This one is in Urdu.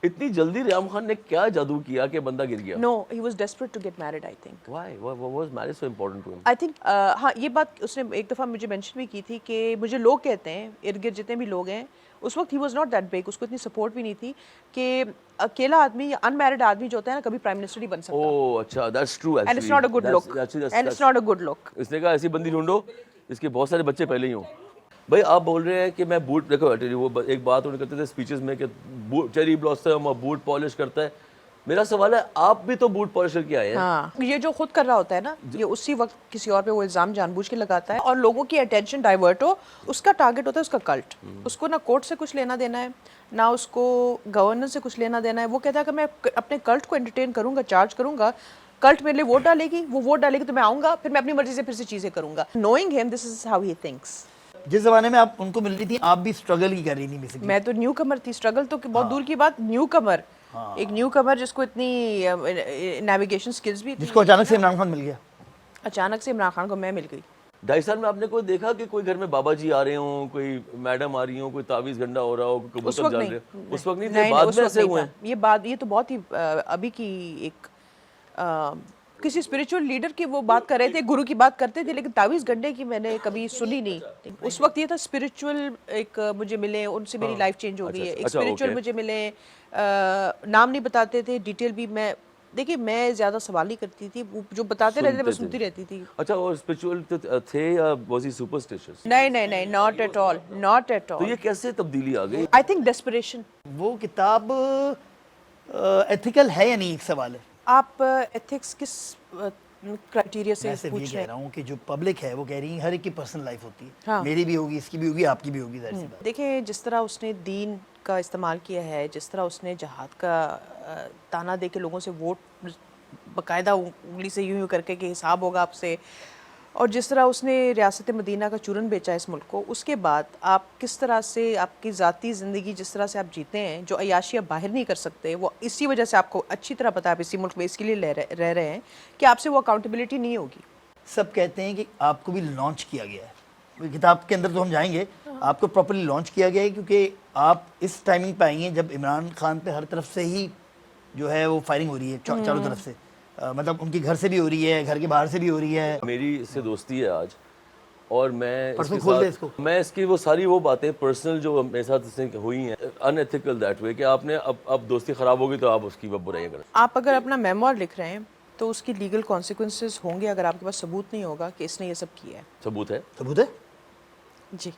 اتنی جلدی ریحام خان نے کیا جادو کیا کہ بندہ گر گیا؟ No, he was desperate to get married, I think. Why? What was marriage so important to him? I think ہاں یہ بات اس نے ایک دفعہ مجھے مینشن بھی کی تھی کہ مجھے لوگ کہتے ہیں ارد گرد جتنے بھی لوگ ہیں اس وقت he was not that big, اس کو اتنی سپورٹ بھی نہیں تھی کہ اکیلا آدمی یا ان میرڈ آدمی جو ہوتا ہے نا کبھی پرائم منسٹر نہیں بن سکتا. Oh, اچھا, that's true actually. And it's not a good look. And it's not a good look. اس نے کہا ایسی بندی ڈھونڈو جس کے بہت سارے بچے پہلے ہی ہوں. بھائی آپ بول رہے ہیں کہ میں بوٹ, دیکھو وہ ایک بات انہوں نے کرتے تھے اسپیچز میں کہ چیری بلاسم اور بوٹ پالش کرتا ہے. میرا سوال ہے آپ بھی تو بوٹ پالش کر کے آئے ہیں. ہاں یہ جو خود کر رہا ہوتا ہے نا یہ اسی وقت کسی اور پہ وہ الزام جان بوجھ کے لگاتا ہے اور لوگوں کی اٹینشن ڈائیورٹ ہو. اس کا ٹارگٹ ہوتا ہے اس کا کلٹ. اس کو نہ کورٹ سے کچھ لینا دینا ہے نہ اس کو گورننس سے کچھ لینا دینا ہے. وہ کہتا ہے کہ میں اپنے کلٹ کو انٹرٹین کروں گا, چارج کروں گا, کلٹ میرے لیے ووٹ ڈالے گی, وہ ووٹ ڈالے گی تو میں آؤں گا, پھر میں اپنی مرضی سے پھر سے چیزیں کروں گا. نوئنگ ہم دس از ہاؤ ہی تھنکس. جس زمانے میں آپ ان کو مل رہی تھی آپ بھی اسٹرگل ہی کر رہی تھی بیسیکلی. میں تو نیو کمر تھی. اسٹرگل تو بہت دور کی بات. نیو کمر, ایک نیو کمر جس کو اتنی نیویگیشن سکلز بھی تھی, جس کو اچانک سے عمران خان مل گیا. اچانک سے عمران خان کو میں مل گئی. 2.5 سال میں آپ نے کوئی دیکھا کہ کوئی گھر میں بابا جی آ رہے ہوں, کوئی میڈم آ رہی ہوں, کوئی تعویذ گنڈا ہو رہا ہو, کبوتر جل رہے ہوں؟ اس وقت نہیں تھے, بعد میں ایسے ہوئے ہیں. یہ تو بہت ہی ابھی کی ایک کسی اسپریچول لیڈر کی وہ بات کر رہے تھے, گرو کی بات کرتے تھے, لیکن تعویذ گنڈے کی میں نے کبھی سنی نہیں. اس وقت یہ تھا اسپریچول ایک مجھے ملے, ان سے میری لائف چینج ہو گئی ہے. ایک اسپریچول مجھے ملے, نام نہیں بتاتے تھے, ڈیٹیل بھی. میں دیکھیے میں زیادہ سوال نہیں کرتی تھی, وہ جو بتاتے رہتے تھے میں سنتی رہتی تھی. اچھا, اور اسپرچول تھے یا واز ہی سپرسٹیشس؟ نہیں, not at all, not at all. تو یہ کیسے تبدیلی آ گئی؟ I think desperation. وہ کتاب ایتھیکل ہے یا نہیں ایک سوال ہے. آپ ایتھکس کس کرائٹیریا سے میں صرف یہ پوچھ کہہ رہے رہا ہوں کہ جو پبلک ہے وہ کہہ رہی ہے ہر ایک کی پرسنل لائف ہوتی ہے. ہاں. میری بھی ہوگی, اس کی بھی ہوگی, آپ کی بھی ہوگی. ظاہر سی بات. دیکھیں جس طرح اس نے دین کا استعمال کیا ہے, جس طرح اس نے جہاد کا تانا دے کے لوگوں سے ووٹ باقاعدہ انگلی سے یوں کر کے کہ حساب ہوگا آپ سے, اور جس طرح اس نے ریاست مدینہ کا چورن بیچا اس ملک کو, اس کے بعد آپ کس طرح سے آپ کی ذاتی زندگی جس طرح سے آپ جیتے ہیں, جو عیاشی آپ باہر نہیں کر سکتے, وہ اسی وجہ سے آپ کو اچھی طرح پتہ ہے آپ اسی ملک میں اس کے لیے رہ رہے ہیں کہ آپ سے وہ اکاؤنٹیبلٹی نہیں ہوگی. سب کہتے ہیں کہ آپ کو بھی لانچ کیا گیا ہے کتاب کے اندر, تو ہم جائیں گے. آپ کو پراپرلی لانچ کیا گیا ہے کیونکہ آپ اس ٹائمنگ پہ آئی ہیں جب عمران خان پہ ہر طرف سے ہی جو ہے وہ فائرنگ ہو رہی ہے, چاروں طرف سے. مطلب ان کے گھر سے بھی ہو رئی ہے, گھر کے باہر سے بھی ہو رہی ہے. میری اس سے دوستی ہے آج, اور میں اس کی وہ ساری وہ باتیں پرسنل جو میرے ساتھ اس نے ہوئی ہیں ان ایتھیکل دیٹ وے کہ آپ نے اب دوستی خراب ہوگی تو آپ اس کی برائیاں کریں. آپ اگر اپنا میموار لکھ رہے ہیں تو اس کی لیگل کانسیکوینسز ہوں گے اگر آپ کے پاس ثبوت نہیں ہوگا کہ اس نے یہ سب کیا ہے. ثبوت ہے. ثبوت ہے جی.